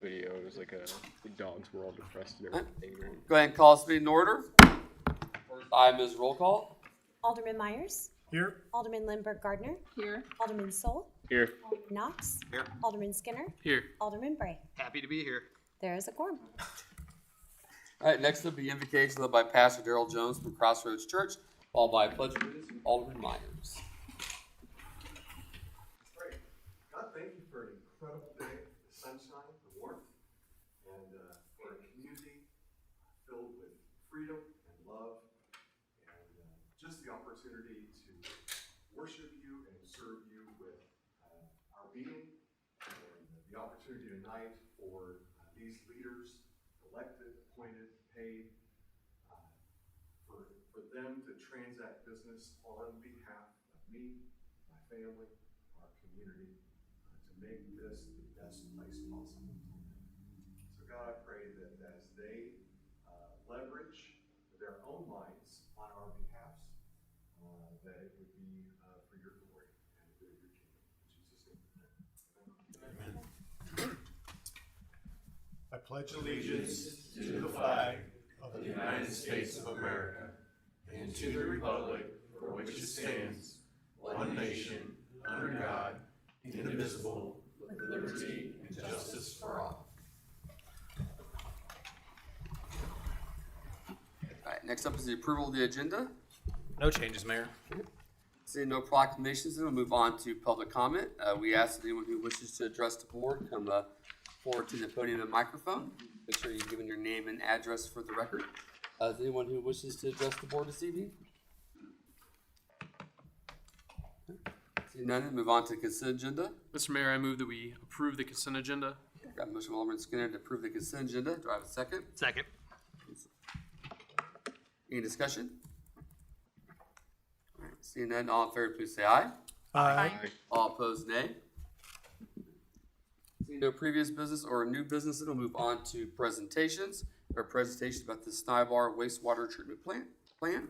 video. It was like the dogs were all depressed and everything. Go ahead and call this meeting in order. First item is roll call. Alderman Myers. Here. Alderman Lindbergh Gardner. Here. Alderman Soul. Here. Alderman Knox. Here. Alderman Skinner. Here. Alderman Bray. Happy to be here. There is a quorum. All right, next up, the invocation led by Pastor Darrell Jones from Crossroads Church, followed by a pledge of allegiance from Alderman Myers. Great. God, thank you for an incredible day, the sunshine, the warmth, and for a community filled with freedom and love, and just the opportunity to worship you and serve you with our being, and the opportunity tonight for these leaders, elected, appointed, paid, for them to transact business on behalf of me, my family, our community, to make this the best place possible. So God, I pray that as they leverage their own minds on our behalf, that it would be for your glory and the good of your kingdom. In Jesus' name. Amen. I pledge allegiance to the flag of the United States of America and to the republic for which it stands, one nation, under God, indivisible, with liberty and justice for all. All right, next up is the approval of the agenda. No changes, Mayor. Seeing no proclamations, then we'll move on to public comment. We ask that anyone who wishes to address the board come forward to the podium and microphone. Make sure you've given your name and address for the record. Is anyone who wishes to address the board this evening? Seeing none, move on to the consent agenda. Mr. Mayor, I move that we approve the consent agenda. Got a motion from Alderman Skinner to approve the consent agenda. Do I have a second? Second. Any discussion? All right, seeing none, all in favor, please say aye. Aye. All opposed, nay. Seeing no previous business or new business, then we'll move on to presentations. Our presentation about the Snybar wastewater treatment plant plan.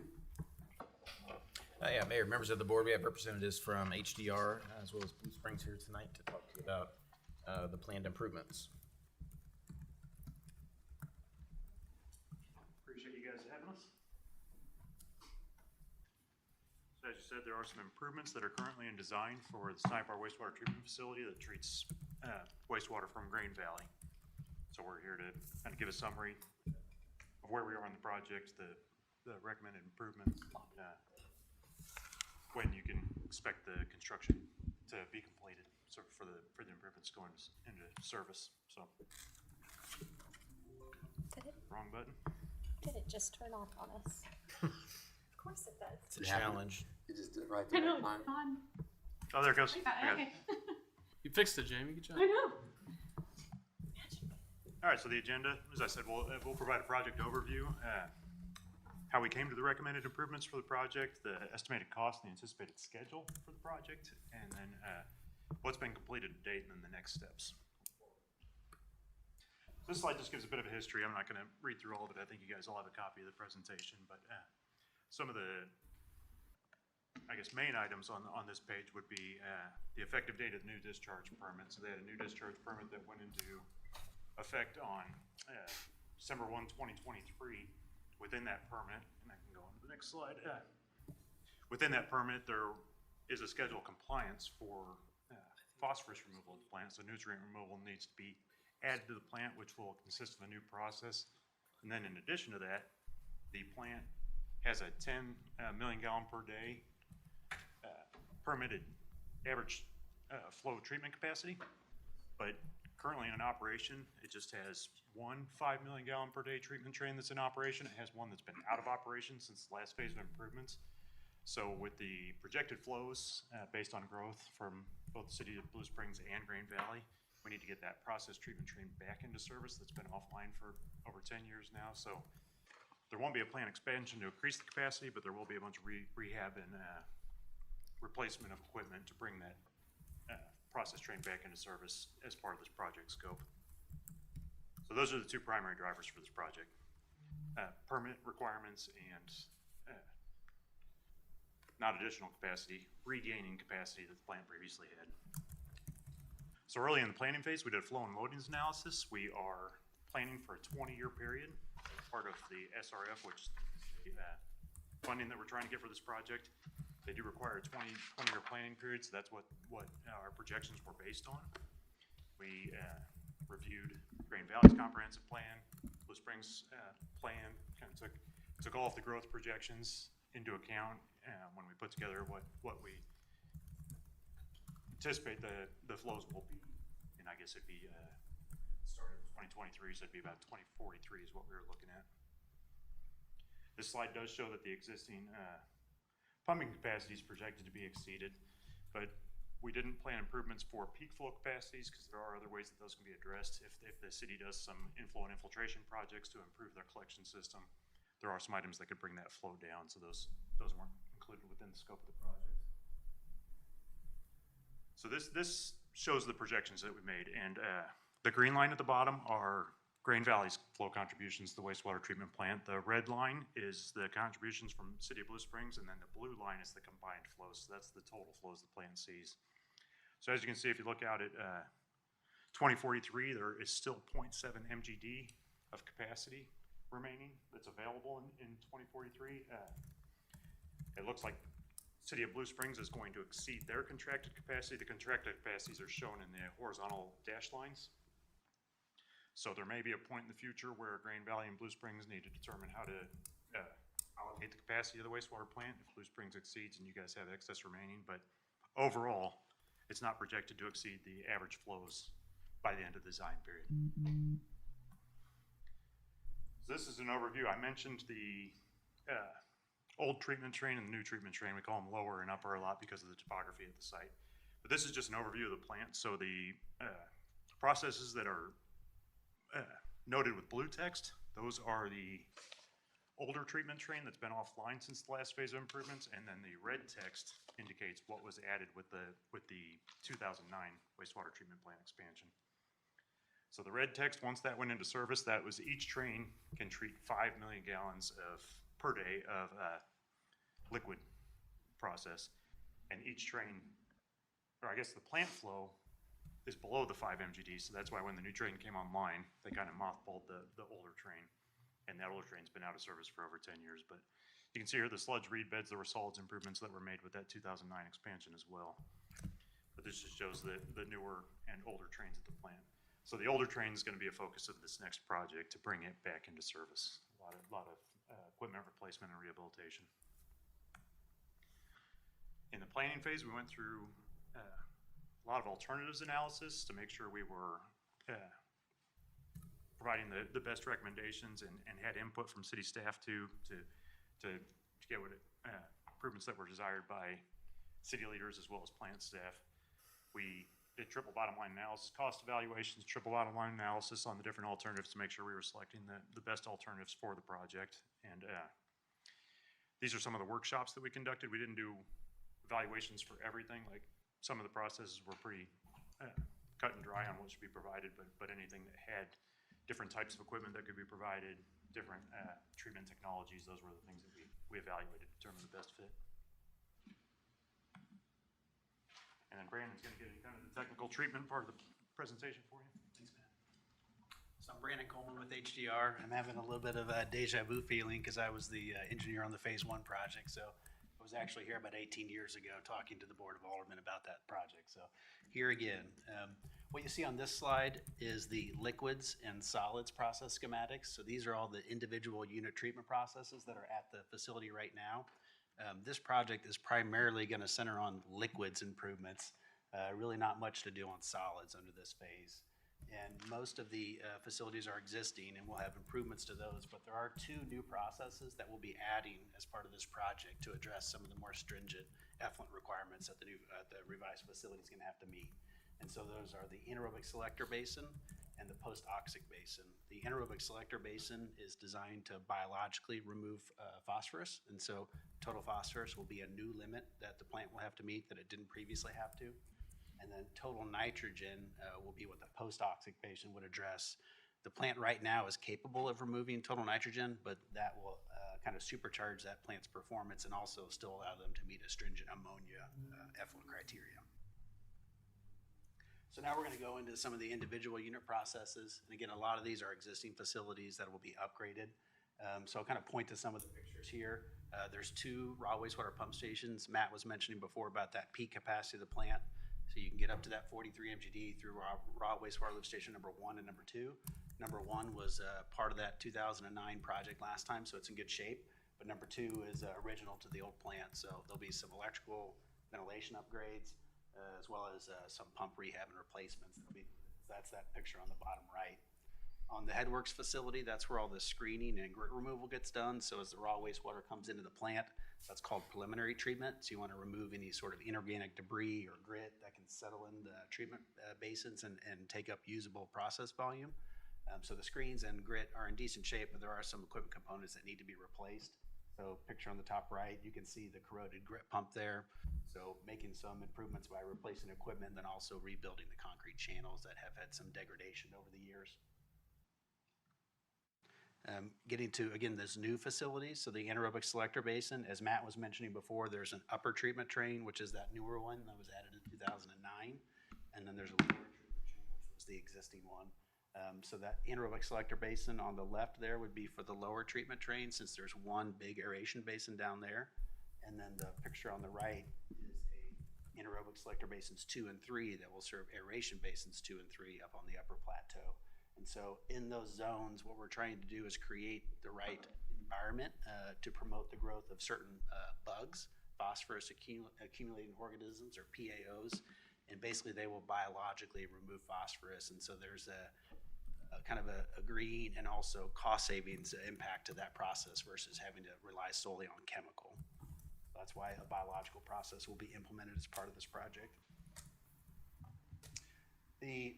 Yeah, Mayor, members of the board, we have representatives from HDR as well as Blue Springs here tonight to talk to you about the planned improvements. Appreciate you guys having us. So as you said, there are some improvements that are currently in design for the Sniper wastewater treatment facility that treats wastewater from Green Valley. So we're here to kind of give a summary of where we are on the project, the recommended improvements, when you can expect the construction to be completed, so for the improvements going into service. So, wrong button. Did it just turn off on us? Of course it does. It's a challenge. You just did it right I there. know, Mine. it's on. Oh, there it goes. I got it. Okay. You fixed it, Jamie. Good job. I know. All right, so the agenda, as I said, we'll provide a project overview, how we came to the recommended improvements for the project, the estimated cost and the anticipated schedule for the project, and then what's been completed to date, and then the next steps. This slide just gives a bit of a history. I'm not going to read through all of it. I think you guys all have a copy of the presentation, but some of the, I guess, main items on this page would be the effective date of the new discharge permit. So they had a new discharge permit that went into effect on December 1, 2023. Within that permit, and I can go on to the next slide. Within that permit, there is a schedule of compliance for phosphorus removal of the plant. So nutrient removal needs to be added to the plant, which will consist of a new process. And then in addition to that, the plant has a 10 million gallon per day permitted average flow treatment capacity, but currently in operation, it just has one 5 million gallon per day treatment train that's in operation. It has one that's been out of operation since the last phase of improvements. So with the projected flows based on growth from both the city of Blue Springs and Green Valley, we need to get that process treatment train back into service that's been offline for over 10 years now. So there won't be a planned expansion to increase the capacity, but there will be a bunch of rehab and replacement of equipment to bring that process train back into service as part of this project scope. So those are the two primary drivers for this project. Permit requirements and not additional capacity, regaining capacity that the plant previously had. So early in the planning phase, we did a flow and loadings analysis. We are planning for a 20-year period as part of the SRF, which is the funding that we're trying to get for this project. They do require a 20-year planning period, so that's what our projections were based on. We reviewed Green Valley's comprehensive plan, Blue Springs plan, kind of took all of the growth projections into account when we put together what we anticipate the flows will be. And I guess it'd be started with 2023, so it'd be about 2043 is what we were looking at. This slide does show that the existing pumping capacity is projected to be exceeded, but we didn't plan improvements for peak flow capacities because there are other ways that those can be addressed. If the city does some inflow and infiltration projects to improve their collection system, there are some items that could bring that flow down, so those weren't included within the scope of the project. So this shows the projections that we made, and the green line at the bottom are Green Valley's flow contributions to the wastewater treatment plant. The red line is the contributions from City of Blue Springs, and then the blue line is the combined flows. So that's the total flows the plant sees. So as you can see, if you look out at 2043, there is still 0.7 MGD of capacity remaining that's available in 2043. It looks like City of Blue Springs is going to exceed their contracted capacity. The contracted capacities are shown in the horizontal dash lines. So there may be a point in the future where Green Valley and Blue Springs need to determine how to allocate the capacity of the wastewater plant if Blue Springs exceeds and you guys have excess remaining. But overall, it's not projected to exceed the average flows by the end of the design period. So this is an overview. I mentioned the old treatment train and the new treatment train. We call them lower and upper a lot because of the topography at the site. But this is just an overview of the plant. So the processes that are noted with blue text, those are the older treatment train that's been offline since the last phase of improvements, and then the red text indicates what was added with the 2009 wastewater treatment plant expansion. So the red text, once that went into service, that was each train can treat 5 million gallons per day of liquid process, and each train, or I guess the plant flow, is below the 5 MGD, so that's why when the new train came online, they kind of mothballed the older train, and that older train's been out of service for over 10 years. But you can see here the sludge reed beds, there were solids improvements that were made with that 2009 expansion as well. But this just shows the newer and older trains at the plant. So the older train is going to be a focus of this next project to bring it back into service. A lot of equipment replacement and rehabilitation. In the planning phase, we went through a lot of alternatives analysis to make sure we were providing the best recommendations and had input from city staff to get what improvements that were desired by city leaders as well as plant staff. We did triple bottom line analysis, cost evaluations, triple bottom line analysis on the different alternatives to make sure we were selecting the best alternatives for the project. And these are some of the workshops that we conducted. We didn't do evaluations for everything. Like, some of the processes were pretty cut and dry on what should be provided, but anything that had different types of equipment that could be provided, different treatment technologies, those were the things that we evaluated to determine the best fit. And then Brandon's gonna get kind of the technical treatment part of the presentation for you. Thanks, man. So I'm Brandon Coleman with HDR. I'm having a little bit of a deja vu feeling because I was the engineer on the phase 1 project. So I was actually here about 18 years ago talking to the Board of Aldermen about that project. So here again, what you see on this slide is the liquids and solids process schematics. So these are all the individual unit treatment processes that are at the facility right now. This project is primarily going to center on liquids improvements. Really not much to do on solids under this phase. And most of the facilities are existing and we'll have improvements to those, but there are 2 new processes that we'll be adding as part of this project to address some of the more stringent effluent requirements that the revised facility is gonna have to meet. And so those are the anaerobic selector basin and the post-oxic basin. The anaerobic selector basin is designed to biologically remove phosphorus, and so total phosphorus will be a new limit that the plant will have to meet that it didn't previously have to. And then total nitrogen will be what the post-oxic basin would address. The plant right now is capable of removing total nitrogen, but that will kind of supercharge that plant's performance and also still allow them to meet a stringent ammonia effluent criteria. So now we're gonna go into some of the individual unit processes. And again, a lot of these are existing facilities that will be upgraded. So I'll kind of point to some of the pictures here. There's 2 raw wastewater pump stations. Matt was mentioning before about that peak capacity of the plant. So you can get up to that 43 MGD through raw wastewater lift station number 1 and number 2. Number 1 was part of that 2009 project last time, so it's in good shape. But number 2 is original to the old plant, so there'll be some electrical ventilation upgrades, as well as some pump rehab and replacements. That's that picture on the bottom right. On the Headworks facility, that's where all the screening and grit removal gets done. So as the raw wastewater comes into the plant, that's called preliminary treatment. So you want to remove any sort of inorganic debris or grit that can settle in the treatment basins and take up usable process volume. So the screens and grit are in decent shape, but there are some equipment components that need to be replaced. So picture on the top right, you can see the corroded grit pump there. So making some improvements by replacing equipment, then also rebuilding the concrete channels that have had some degradation over the years. Getting to, again, this new facility, so the anaerobic selector basin, as Matt was mentioning before, there's an upper treatment train, which is that newer one that was added in 2009. And then there's a lower treatment train, which was the existing one. So that anaerobic selector basin on the left there would be for the lower treatment train, since there's one big aeration basin down there. And then the picture on the right is a anaerobic selector basins 2 and 3 that will serve aeration basins 2 and 3 up on the upper plateau. And so in those zones, what we're trying to do is create the right environment to promote the growth of certain bugs, phosphorus accumulating organisms, or PAOs. And basically they will biologically remove phosphorus. And so there's a kind of a green and also cost savings impact to that process versus having to rely solely on chemical. That's why a biological process will be implemented as part of this project.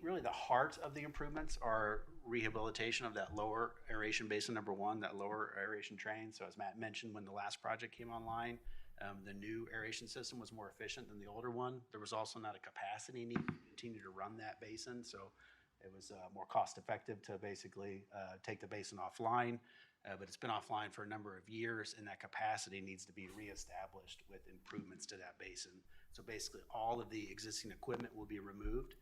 Really the heart of the improvements are rehabilitation of that lower aeration basin number 1, that lower aeration train. So as Matt mentioned, when the last project came online, the new aeration system was more efficient than the older one. There was also not a capacity need to continue to run that basin. So it was more cost effective to basically take the basin offline. But it's been offline for a number of years, and that capacity needs to be reestablished with improvements to that basin. So basically all of the existing equipment will be removed.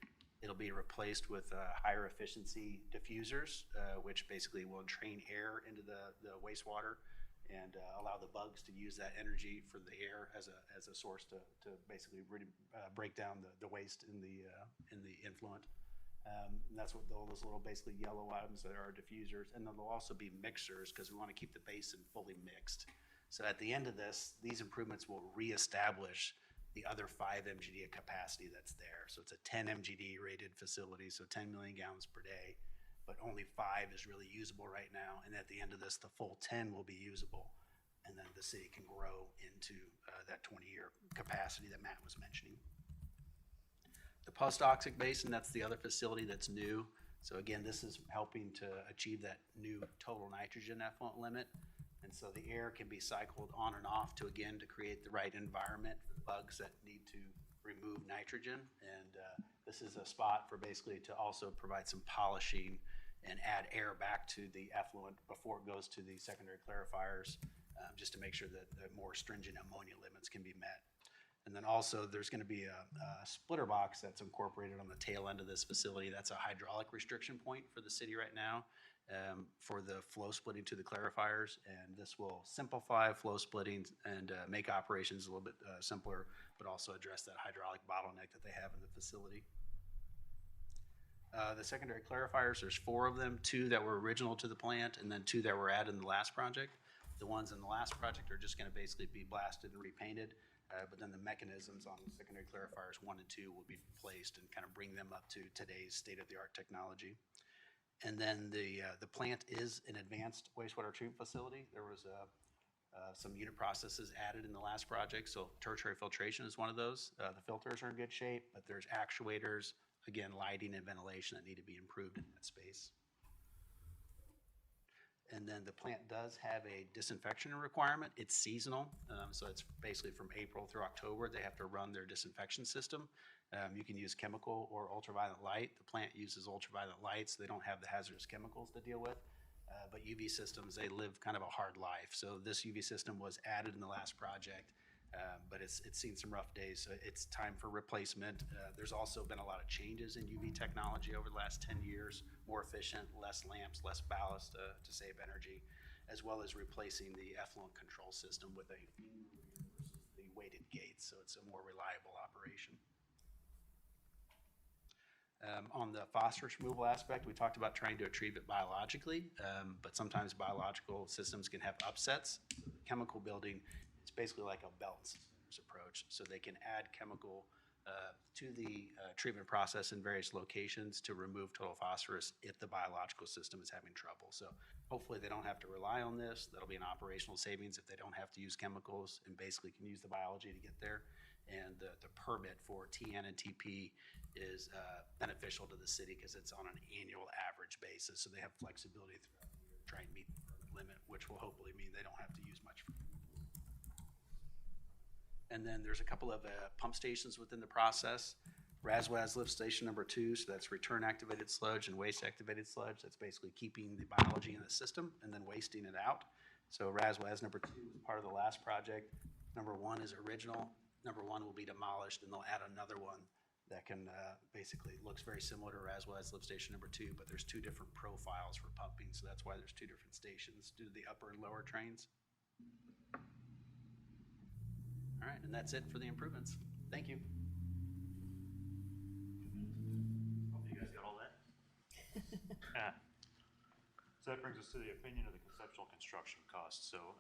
It'll be replaced with higher efficiency diffusers, which basically will drain air into the wastewater and allow the bugs to use that energy for the air as a source to basically break down the waste in the influent. And that's what those little basically yellow items that are diffusers. And then there'll also be mixers, because we want to keep the basin fully mixed. So at the end of this, these improvements will reestablish the other 5 MGD of capacity that's there. So it's a 10 MGD rated facility, so 10 million gallons per day, but only 5 is really usable right now. And at the end of this, the full 10 will be usable. And then the city can grow into that 20-year capacity that Matt was mentioning. The post-toxic basin, that's the other facility that's new. So again, this is helping to achieve that new total nitrogen effluent limit. And so the air can be cycled on and off to create the right environment for the bugs that need to remove nitrogen. And this is a spot for basically to also provide some polishing and add air back to the effluent before it goes to the secondary clarifiers, just to make sure that the more stringent ammonia limits can be met. And then also there's going to be a splitter box that's incorporated on the tail end of this facility. That's a hydraulic restriction point for the city right now for the flow splitting to the clarifiers. And this will simplify flow splitting and make operations a little bit simpler, but also address that hydraulic bottleneck that they have in the facility. The secondary clarifiers, there's 4 of them, 2 that were original to the plant and then 2 that were added in the last project. The ones in the last project are just going to basically be blasted and repainted. But then the mechanisms on the secondary clarifiers 1 and 2 will be replaced and kind of bring them up to today's state-of-the-art technology. And then the plant is an advanced wastewater treatment facility. There was some unit processes added in the last project, so tertiary filtration is one of those. The filters are in good shape, but there's actuators, again, lighting and ventilation that need to be improved in that space. And then the plant does have a disinfection requirement. It's seasonal, so it's basically from April through October. They have to run their disinfection system. You can use chemical or ultraviolet light. The plant uses ultraviolet light, so they don't have the hazardous chemicals to deal with. But UV systems, they live kind of a hard life. So this UV system was added in the last project. but it's seen some rough days, so it's time for replacement. There's also been a lot of changes in UV technology over the last 10 years, more efficient, less lamps, less ballast to save energy, as well as replacing the effluent control system with a the weighted gates, so it's a more reliable operation. On the phosphorus removal aspect, we talked about trying to retrieve it biologically, but sometimes biological systems can have upsets. Chemical building, it's basically like a belt and suspenders approach, so they can add chemical to the treatment process in various locations to remove total phosphorus if the biological system is having trouble. So hopefully they don't have to rely on this. That'll be an operational savings if they don't have to use chemicals and basically can use the biology to get there. And the permit for TN and TP is beneficial to the city because it's on an annual average basis, so they have flexibility throughout the year to try and meet the permit limit, which will hopefully mean they don't have to use much. And then there's a couple of pump stations within the process. RASWAS lift station number 2, so that's return activated sludge and waste activated sludge. That's basically keeping the biology in the system and then wasting it out. So RASWAS number 2 is part of the last project. Number 1 is original. Number 1 will be demolished, and they'll add another one that can basically looks very similar to RASWAS lift station number 2, but there's 2 different profiles for pumping, so that's why there's 2 different stations due to the upper and lower trains. All right, and that's it for the improvements. Thank you. Hope you guys got all that. So that brings us to the opinion of the conceptual construction costs. So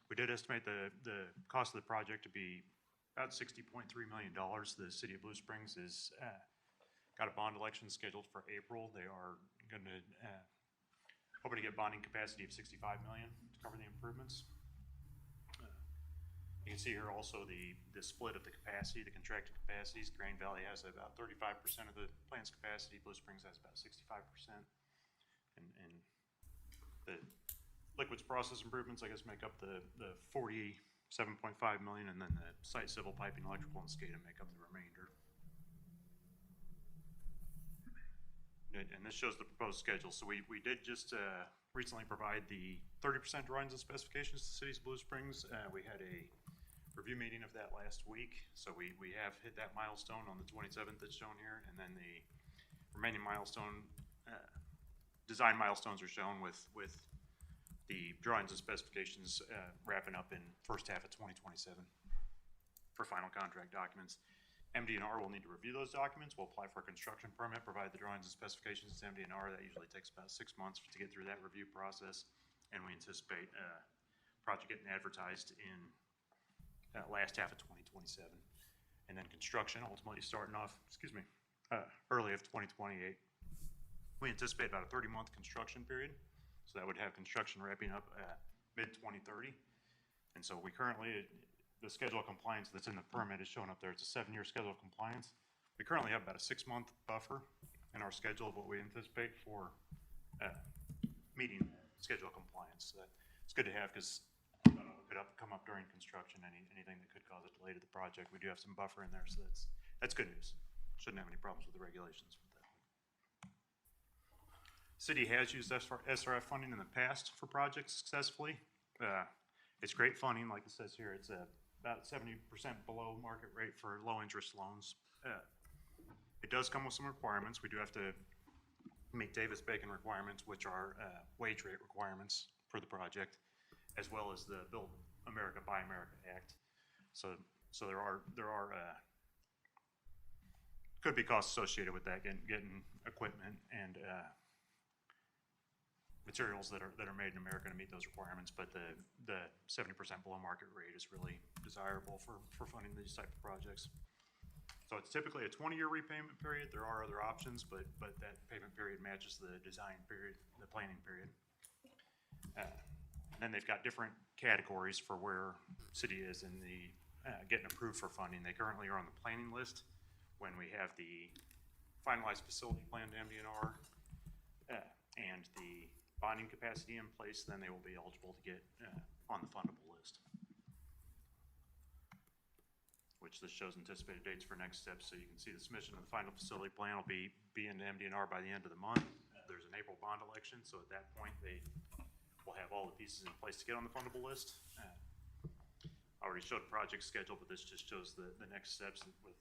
we did estimate the cost of the project to be about $60.3 million. The city of Blue Springs is got a bond election scheduled for April. They are going to hoping to get bonding capacity of $65 million to cover the improvements. You can see here also the split of the capacity, the contracted capacities. Grand Valley has about 35% of the plant's capacity. Blue Springs has about 65%. And the liquids process improvements, I guess, make up the 47.5 million, and then the site civil piping, electrical, and SCADA make up the remainder. And this shows the proposed schedule. So we did just recently provide the 30% drawings and specifications to the city's Blue Springs. We had a review meeting of that last week. So we have hit that milestone on the 27th that's shown here, and then the remaining milestone, design milestones are shown with the drawings and specifications wrapping up in first half of 2027 for final contract documents. MD&R will need to review those documents. We'll apply for a construction permit, provide the drawings and specifications to MD&R. That usually takes about 6 months to get through that review process, and we anticipate project getting advertised in last half of 2027. And then construction ultimately starting off, early of 2028. We anticipate about a 30-month construction period. So that would have construction wrapping up mid-2030. And so we currently, the schedule of compliance that's in the permit is shown up there. It's a 7-year schedule of compliance. We currently have about a 6-month buffer in our schedule of what we anticipate for meeting schedule of compliance. So that it's good to have because it could come up during construction, anything that could cause a delay to the project. We do have some buffer in there, so that's good news. Shouldn't have any problems with the regulations with that. City has used SRF funding in the past for projects successfully. It's great funding, like it says here. It's about 70% below market rate for low interest loans. It does come with some requirements. We do have to meet Davis-Bacon requirements, which are wage rate requirements for the project, as well as the Build America, Buy America Act. So there are could be costs associated with that, getting equipment and materials that are made in America to meet those requirements. But the 70% below market rate is really desirable for funding these type of projects. So it's typically a 20-year repayment period. There are other options, but that payment period matches the design period, the planning period. And then they've got different categories for where city is in the getting approved for funding. They currently are on the planning list. When we have the finalized facility plan to MD&R and the bonding capacity in place, then they will be eligible to get on the fundable list, which this shows anticipated dates for next steps. So you can see the submission of the final facility plan will be into MD&R by the end of the month. There's an April bond election, so at that point they will have all the pieces in place to get on the fundable list. I already showed a project schedule, but this just shows the next steps with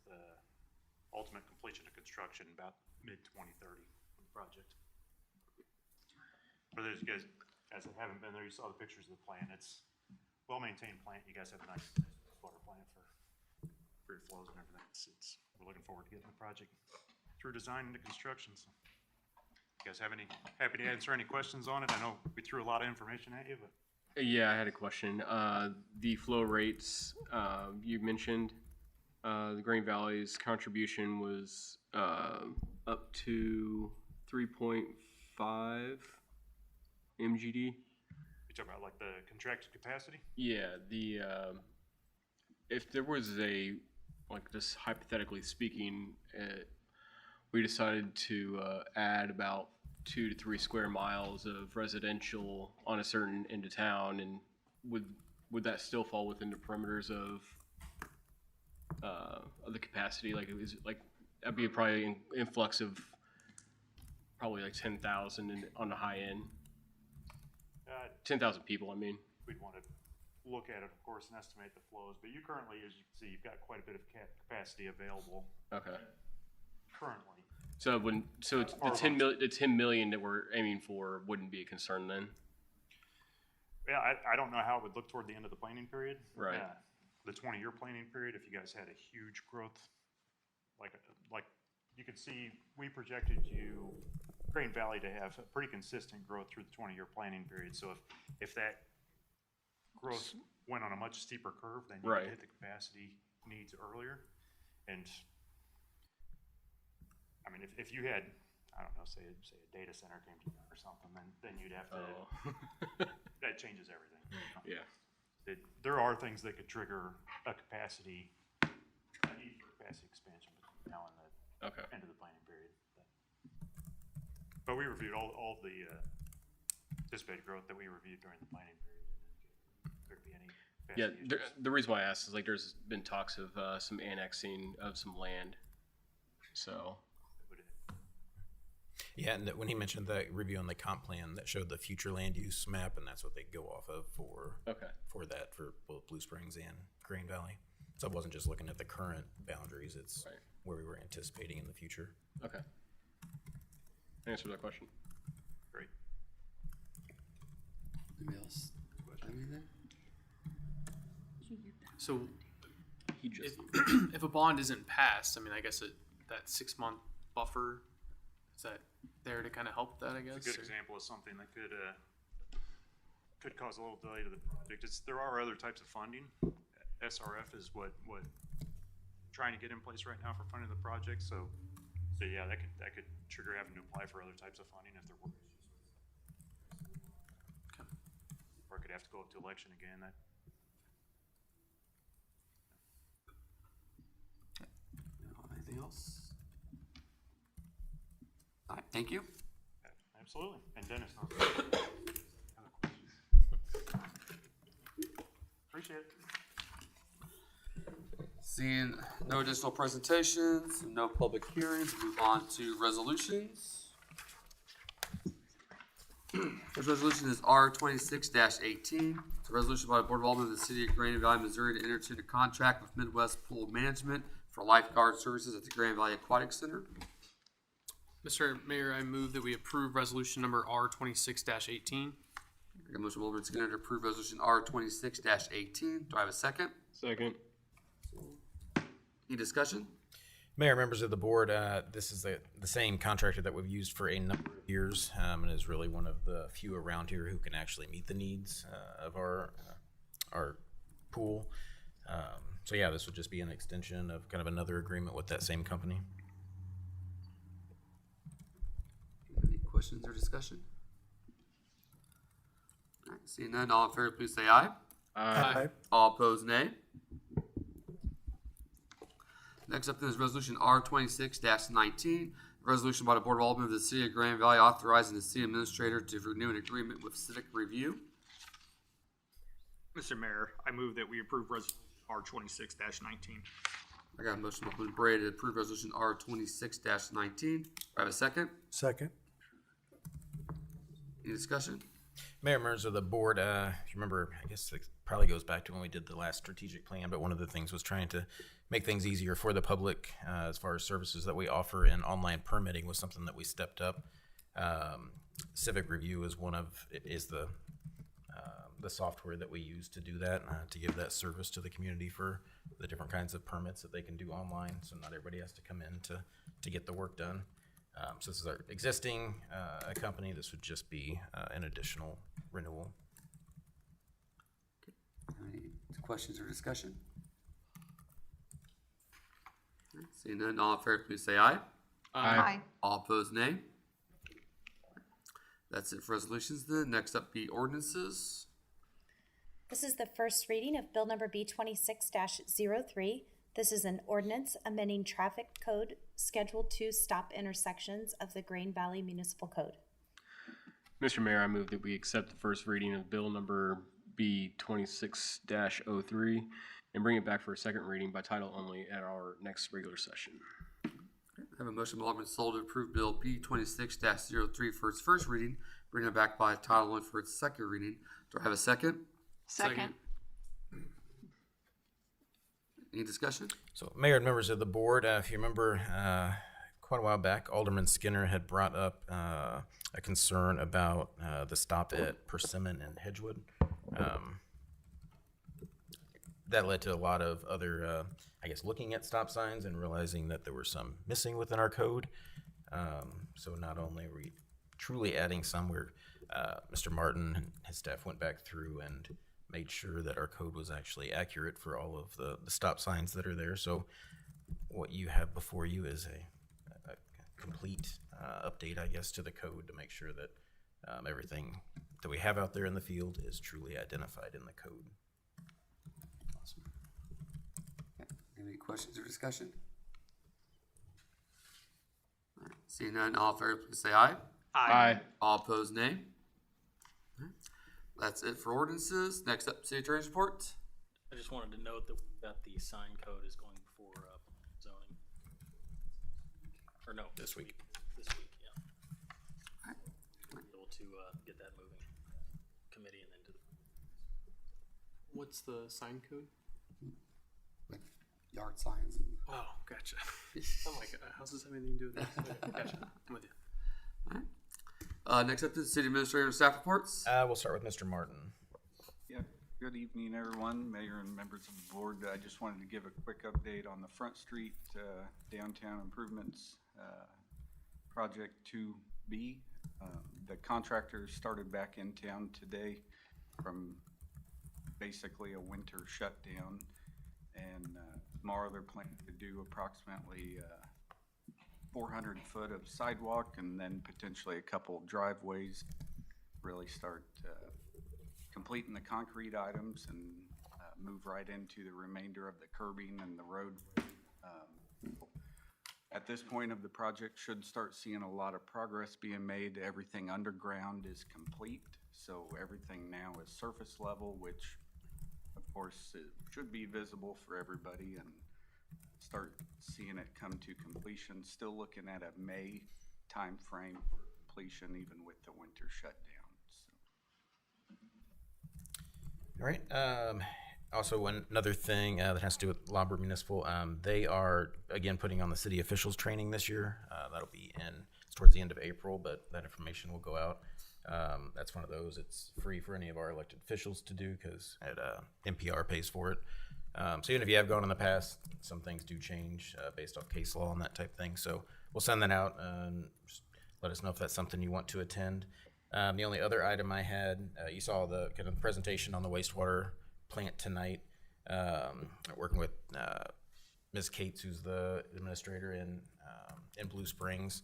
ultimate completion of construction about mid-2030 for the project. For those guys that haven't been there, you saw the pictures of the plant. It's well-maintained plant. You guys have a nice water plant for your flows and everything. We're looking forward to getting the project through design into construction. So, you guys have happy to answer any questions on it. I know we threw a lot of information at you, but. Yeah, I had a question. The flow rates you mentioned, the Green Valley's contribution was up to 3.5 MGD. You talking about like the contracted capacity? Yeah, the if there was just hypothetically speaking, we decided to add about 2 to 3 square miles of residential on a certain end of town, and would that still fall within the perimeters of the capacity? Like, is it like that'd be probably an influx of probably like 10,000 on the high end. 10,000 people, I mean. We'd want to look at it, of course, and estimate the flows. But you currently, as you can see, you've got quite a bit of capacity available. Okay. Currently. So it's the 10 million that we're aiming for wouldn't be a concern then. Yeah, I don't know how it would look toward the end of the planning period. Right. Yeah, the 20-year planning period, if you guys had a huge growth, like you could see, we projected Green Valley to have a pretty consistent growth through the 20-year planning period. So if that growth went on a much steeper curve, then you could hit the capacity needs earlier. And I mean, if you had, I don't know, say a data center came to or something, then you'd have to. That changes everything. Yeah. There are things that could trigger a capacity need for capacity expansion between now and the end of the planning period. But we reviewed all the anticipated growth that we reviewed during the planning period. There'd be any capacity issues. The reason why I asked is like there's been talks of some annexing of some land, so. Yeah, and when he mentioned that review on the comp plan that showed the future land use map, and that's what they go off of for both Blue Springs and Green Valley. So I wasn't just looking at the current boundaries; it's where we were anticipating in the future. Okay. Answer that question. Great. Anybody else have anything? So He just if a bond isn't passed, I mean, I guess that 6-month buffer, is that there to kind of help that, I guess? It's a good example of something that could cause a little delay to the project. There are other types of funding. SRF is what trying to get in place right now for funding the project. So yeah, that could trigger having to apply for other types of funding if there were issues with it. Or it could have to go up to election again. Anything else? All right, thank you. Absolutely. And Dennis, appreciate it. Seeing no additional presentations, no public hearings, move on to resolutions. First resolution is R26-18. It's a resolution by the Board of Aldermen of the City of Grand Valley, Missouri to enter into a contract with Midwest Pool Management for lifeguard services at the Grand Valley Aquatic Center. Mr. Mayor, I move that we approve resolution number R26-18. I got a motion by Alderman Skinner to approve resolution R26-18. Do I have a second? second. Any discussion? Mayor, members of the board, this is the same contractor that we've used for a number of years, and is really one of the few around here who can actually meet the needs of our pool. So yeah, this would just be an extension of kind of another agreement with that same company. Any questions or discussion? All right, seeing none, all in favor, please say aye. Aye. All opposed, nay. Next up then is resolution R26-19, resolution by the Board of Aldermen of the City of Grand Valley authorizing the city administrator to renew an agreement with Civic Review. Mr. Mayor, I move that we approve resolution R26-19. I got a motion by Alderman Bray to approve resolution R26-19. Do I have a second? Second. Any discussion? Mayor, members of the board, if you remember, I guess probably goes back to when we did the last strategic plan, but one of the things was trying to make things easier for the public as far as services that we offer, and online permitting was something that we stepped up. Civic Review is the software that we use to do that, to give that service to the community for the different kinds of permits that they can do online, so not everybody has to come in to get the work done. So this is our existing company. This would just be an additional renewal. Any questions or discussion? Seeing none, all in favor, please say aye. Aye. All opposed, nay. That's it for resolutions then. Next up be ordinances. This is the first reading of Bill Number B26-03. This is an ordinance amending traffic code Schedule 2 stop intersections of the Green Valley Municipal Code. Mr. Mayor, I move that we accept the first reading of Bill Number B26-03 and bring it back for a second reading by title only at our next regular session. I have a motion by Alderman Sol to approve Bill B26-03 for its first reading, bring it back by title only for its second reading. Do I have a second? Second. Any discussion? So, Mayor and members of the board, if you remember, quite a while back, Alderman Skinner had brought up a concern about the stop at Persimmon and Hedgewood. That led to a lot of other, looking at stop signs and realizing that there were some missing within our code. So not only are we truly adding some, Mr. Martin and his staff went back through and made sure that our code was actually accurate for all of the stop signs that are there. So what you have before you is a complete update, I guess, to the code to make sure that everything that we have out there in the field is truly identified in the code. Awesome. Okay. Any questions or discussion? All right. Seeing none, all in favor, please say aye. Aye. All opposed, nay. All right. That's it for ordinances. Next up, city attorney's report. I just wanted to note that the sign code is going before zoning. Or no. This week. This week, yeah. All right. Be able to get that moving. Committee and then to the. What's the sign code? Like yard signs. And Oh, gotcha. Oh my god, how's this have anything to do with this? Okay, gotcha. I'm with you. all right. Next up is city administrator and staff reports. We'll start with Mr. Martin. Yeah, good evening, everyone, mayor and members of the board. I just wanted to give a quick update on the Front Street downtown improvements project 2B. The contractors started back in town today from basically a winter shutdown, and tomorrow they're planning to do approximately 400 foot of sidewalk and then potentially a couple driveways, really start completing the concrete items and move right into the remainder of the curbing and the road. At this point of the project, should start seeing a lot of progress being made. Everything underground is complete, so everything now is surface level, which of course it should be visible for everybody, and start seeing it come to completion. Still looking at a May time frame for completion, even with the winter shutdown. So. All right. Also, another thing that has to do with Lombard Municipal, they are, again, putting on the city officials training this year. That'll be towards the end of April, but that information will go out. That's one of those. It's free for any of our elected officials to do because NPR pays for it. So even if you have gone in the past, some things do change based off case law and that type of thing. So we'll send that out and just let us know if that's something you want to attend. The only other item I had, you saw the kind of presentation on the wastewater plant tonight, working with Ms. Cates, who's the administrator in Blue Springs.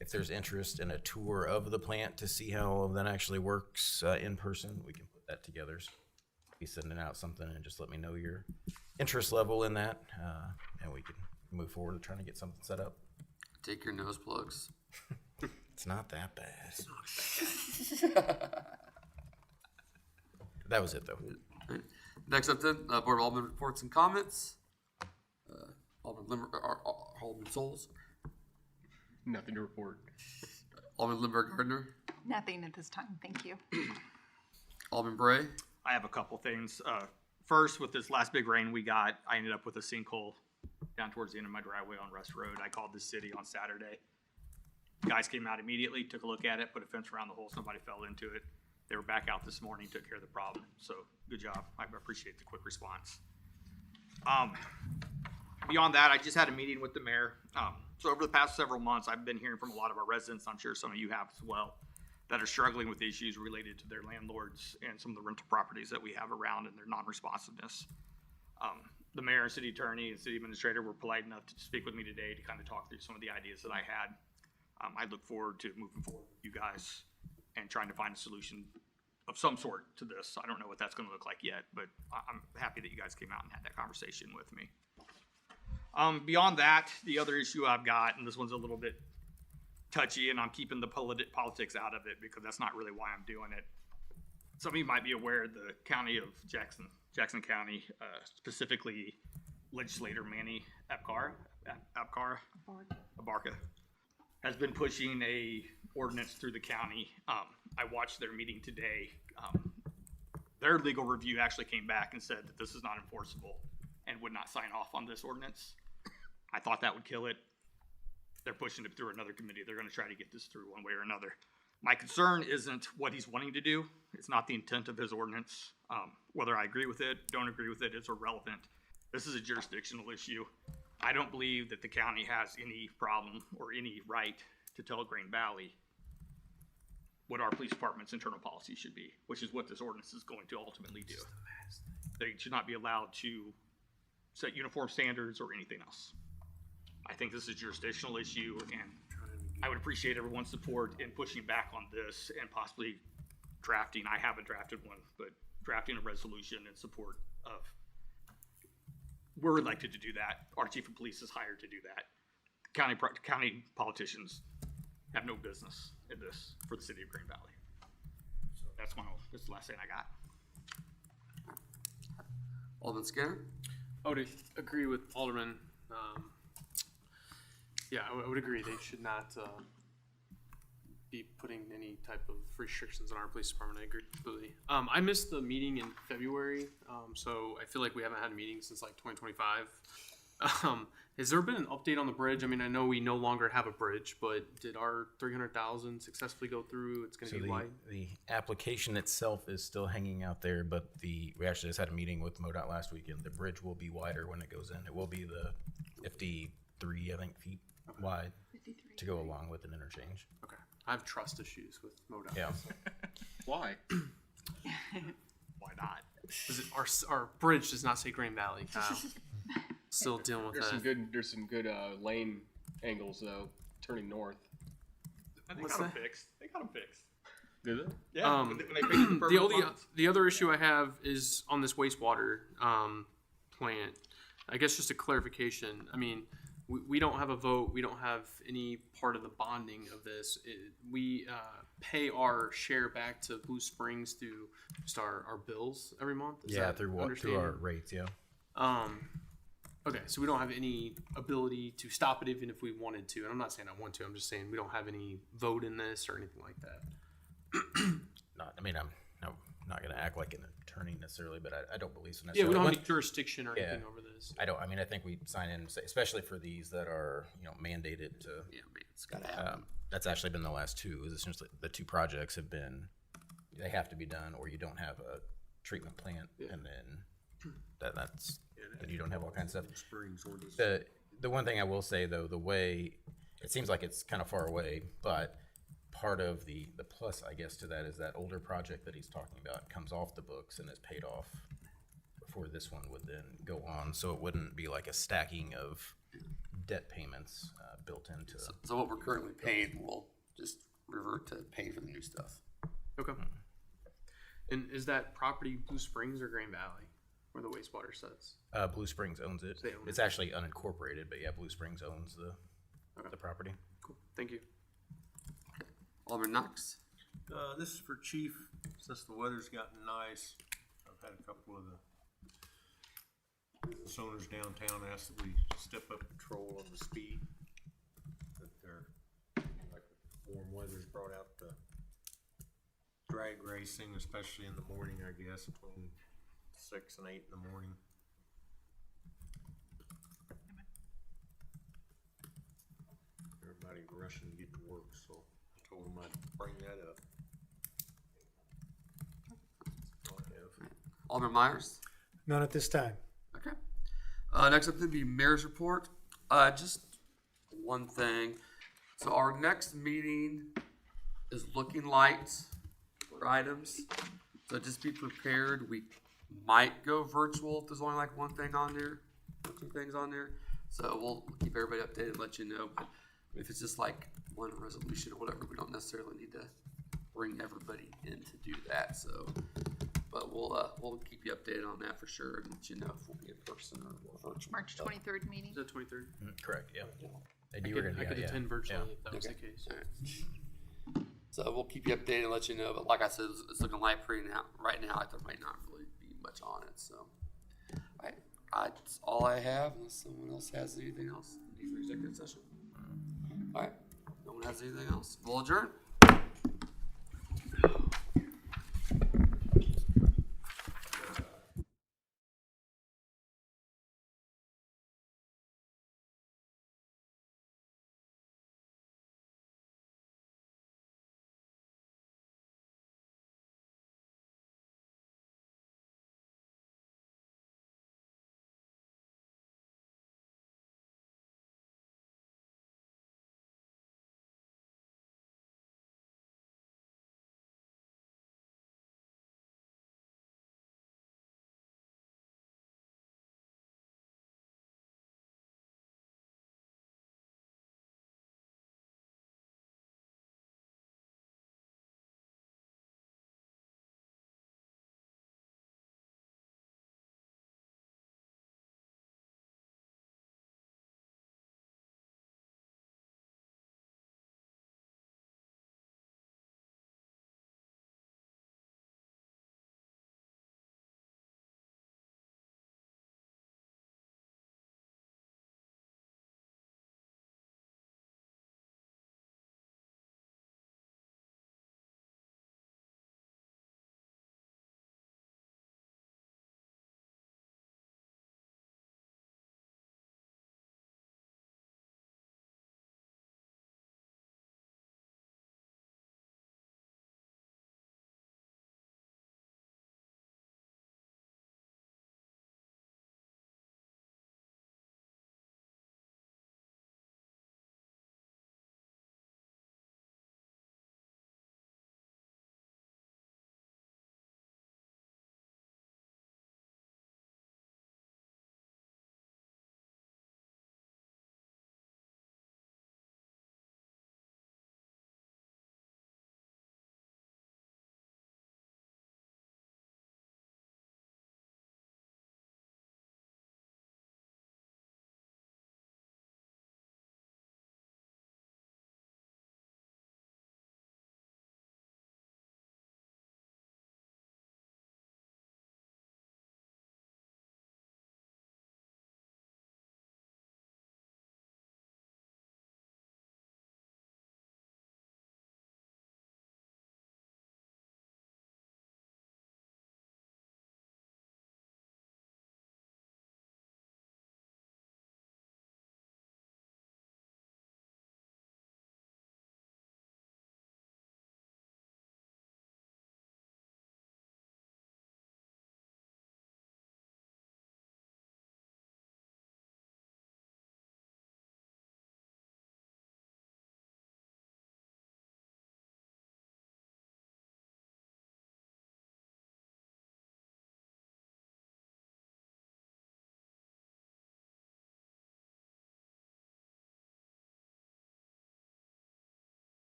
If there's interest in a tour of the plant to see how that actually works in person, we can put that together. So be sending out something and just let me know your interest level in that, and we can move forward to trying to get something set up. Take your nose plugs. It's not that bad. That was it, though. Right. Next up then, Board of Aldermen reports and comments. Alderman Souls. Nothing to report. Alderman Lindbergh Gardner. Nothing at this time, thank you. Alderman Bray. I have a couple things. First, with this last big rain we got, I ended up with a sinkhole down towards the end of my driveway on Rust Road. I called the city on Saturday. Guys came out immediately, took a look at it, put a fence around the hole, somebody fell into it. They were back out this morning, took care of the problem. So good job. I appreciate the quick response. Beyond that, I just had a meeting with the mayor. So over the past several months, I've been hearing from a lot of our residents, I'm sure some of you have as well, that are struggling with issues related to their landlords and some of the rental properties that we have around and their non-responsiveness. The mayor and city attorney and city administrator were polite enough to speak with me today to kind of talk through some of the ideas that I had. I look forward to moving forward with you guys and trying to find a solution of some sort to this. I don't know what that's going to look like yet, but I'm happy that you guys came out and had that conversation with me. Beyond that, the other issue I've got, and this one's a little bit touchy, and I'm keeping the politics out of it because that's not really why I'm doing it. Some of you might be aware the county of Jackson County, specifically legislator Manny Abarca, has been pushing a ordinance through the county. I watched their meeting today. Their legal review actually came back and said that this is not enforceable and would not sign off on this ordinance. I thought that would kill it. They're pushing it through another committee. They're going to try to get this through one way or another. My concern isn't what he's wanting to do. It's not the intent of his ordinance. Whether I agree with it, don't agree with it, it's irrelevant. This is a jurisdictional issue. I don't believe that the county has any problem or any right to tell Green Valley what our police department's internal policy should be, which is what this ordinance is going to ultimately do. They should not be allowed to set uniform standards or anything else. I think this is a jurisdictional issue, and I would appreciate everyone's support in pushing back on this and possibly drafting, I haven't drafted one, but drafting a resolution in support of, we're elected to do that. Our chief of police is hired to do that. County politicians have no business in this for the city of Green Valley. So that's the last thing I got. Alderman Skinner? I would agree with Alderman. Yeah, I would agree. They should not be putting any type of restrictions on our police department. I agree completely. I missed the meeting in February, so I feel like we haven't had a meeting since like 2025. Has there been an update on the bridge? I mean, I know we no longer have a bridge, but did our 300,000 successfully go through? It's going to be wide. The application itself is still hanging out there, but we actually just had a meeting with MoDOT last weekend. The bridge will be wider when it goes in. It will be the 53, I think, feet wide to go along with an interchange. Okay. I have trust issues with MoDOT. Yeah. Why? Why not? Our bridge does not say Green Valley. Still dealing with that. There's some good lane angles though, turning north. They got them fixed. Did it? Yeah. When they fixed the purple lines. The other issue I have is on this wastewater plant. I guess just a clarification. I mean, we don't have a vote. We don't have any part of the bonding of this. We pay our share back to Blue Springs through just our bills every month. Is that through our rates, yeah. Okay, so we don't have any ability to stop it even if we wanted to. And I'm not saying I want to. I'm just saying we don't have any vote in this or anything like that. I'm not going to act like an attorney necessarily, but I don't believe so Yeah, necessarily. we don't have any jurisdiction or anything over this. I don't. I mean, I think we sign in, especially for these that are mandated to. Yeah, it's got to happen. That's actually been the last two. Is essentially the two projects have been, they have to be done, or you don't have a treatment plant, and then that's then you don't have all kinds of stuff. The one thing I will say though, the way it seems like it's kind of far away, but part of the plus, I guess, to that is that older project that he's talking about comes off the books and is paid off before this one would then go on. So it wouldn't be like a stacking of debt payments built into. So what we're currently paying will just revert to paying for the new stuff. Okay. And is that property Blue Springs or Green Valley where the wastewater sits? Blue Springs owns it. They own It's it. actually unincorporated, but yeah, Blue Springs owns the property. Cool. Thank you. Alderman Knox? This is for Chief. Since the weather's gotten nice, I've had a couple of the business owners downtown ask that we step up patrol on the speed. That they're, like, warm weather's brought out the drag racing, especially in the morning, I guess, between 6 and 8 in the morning. Everybody rushing to get to work, so I told them I'd bring that up. That's all I have. Alderman Myers? None at this time. Okay. Next up would be mayor's report. Just one thing. So our next meeting is looking light for items. So just be prepared. We might go virtual if there's only like one thing on there, or 2 things on there. So we'll keep everybody updated and let you know. But if it's just like one resolution or whatever, we don't necessarily need to bring everybody in to do that. So, but we'll keep you updated on that for sure and let you know if we'll be in person or virtual. March 23rd meeting. Is that 23rd? Correct, yeah. I You were gonna could, be I could out, yeah. attend virtually Yeah. if that was the Okay. case. All right. So we'll keep you updated and let you know. But like I said, it's looking light pretty now. Right now, there might not really be much on it. So, all right, that's all I have. Unless someone else has anything else for executive session. All right, no one has anything else. We'll adjourn.